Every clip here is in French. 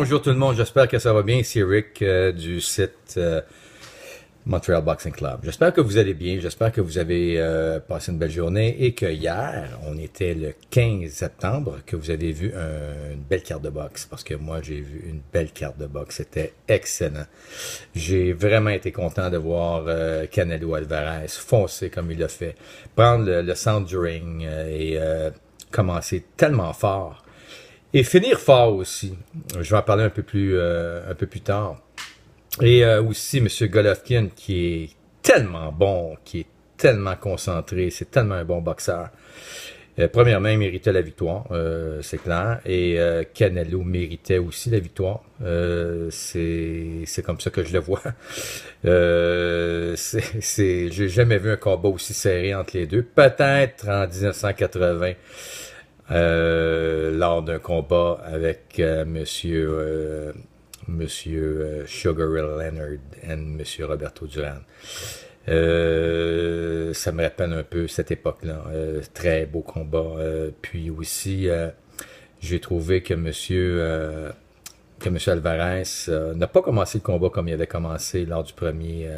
Bonjour tout le monde, j'espère que ça va bien. C'est Rick du site Montreal Boxing Club. J'espère que vous allez bien, j'espère que vous avez passé une belle journée et que hier, on était le 15 septembre, que vous avez vu une belle carte de boxe, parce que moi j'ai vu une belle carte de boxe, c'était excellent. J'ai vraiment été content de voir Canelo Alvarez foncer comme il l'a fait, prendre le centre du ring et commencer tellement fort. Et finir fort aussi. Je vais en parler un peu plus tard. Et aussi M. Golovkin qui est tellement bon, qui est tellement concentré, c'est tellement un bon boxeur. Premièrement, il méritait la victoire, c'est clair. Et Canelo méritait aussi la victoire. C'est comme ça que je le vois. J'ai jamais vu un combat aussi serré entre les deux. Peut-être en 1980. Lors d'un combat avec Monsieur Sugar Ray Leonard et Monsieur Roberto Duran. Ça me rappelle un peu cette époque-là. Très beau combat. Puis aussi, j'ai trouvé que Monsieur Alvarez n'a pas commencé le combat comme il avait commencé lors du premier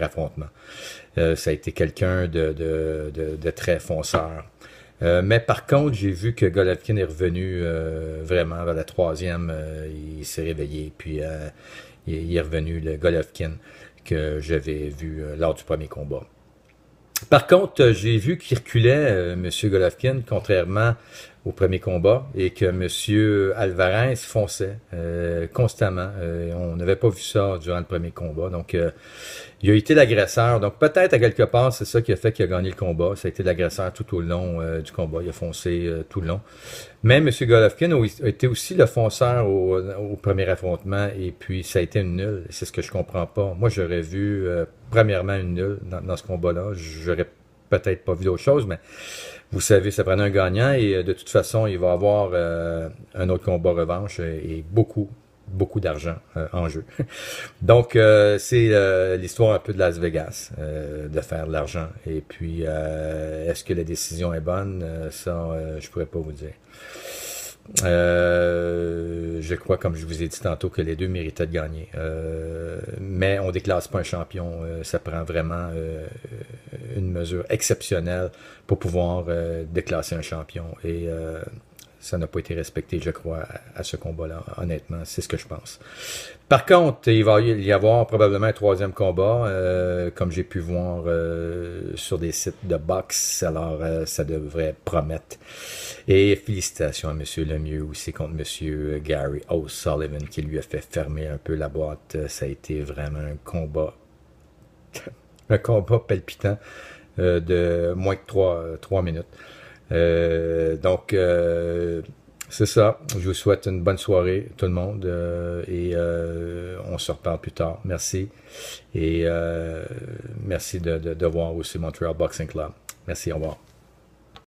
affrontement. Ça a été quelqu'un de très fonceur. Mais par contre, j'ai vu que Golovkin est revenu vraiment vers la troisième. Il s'est réveillé, puis il est revenu le Golovkin que j'avais vu lors du premier combat. Par contre, j'ai vu qu'il reculait, M. Golovkin, contrairement au premier combat, et que M. Alvarez fonçait constamment. On n'avait pas vu ça durant le premier combat. Donc, il a été l'agresseur. Donc, peut-être à quelque part, c'est ça qui a fait qu'il a gagné le combat. Ça a été l'agresseur tout au long du combat. Il a foncé tout le long. Mais M. Golovkin a été aussi le fonceur au premier affrontement. Et puis, ça a été une nulle. C'est ce que je comprends pas. Moi, j'aurais vu, premièrement, une nulle dans ce combat-là. J'aurais peut-être pas vu d'autre chose, mais vous savez, ça prenait un gagnant et de toute façon, il va avoir un autre combat revanche et beaucoup d'argent en jeu. Donc, c'est l'histoire un peu de Las Vegas, de faire de l'argent. Et puis, est-ce que la décision est bonne? Ça, je pourrais pas vous dire. Je crois, comme je vous ai dit tantôt, que les deux méritaient de gagner. Mais on déclasse pas un champion. Ça prend vraiment une mesure exceptionnelle pour pouvoir déclasser un champion. Et ça n'a pas été respecté, je crois, à ce combat-là. Honnêtement, c'est ce que je pense. Par contre, il va y avoir probablement un troisième combat, comme j'ai pu voir sur des sites de boxe. Alors, ça devrait promettre. Et félicitations à M. Lemieux aussi contre M. Gary O'Sullivan qui lui a fait fermer un peu la boîte. Ça a été vraiment un combat palpitant de moins que 3 minutes. Donc, c'est ça. Je vous souhaite une bonne soirée, tout le monde. Et on se reparle plus tard. Merci. Et merci de voir aussi Montreal Boxing Club. Merci, au revoir.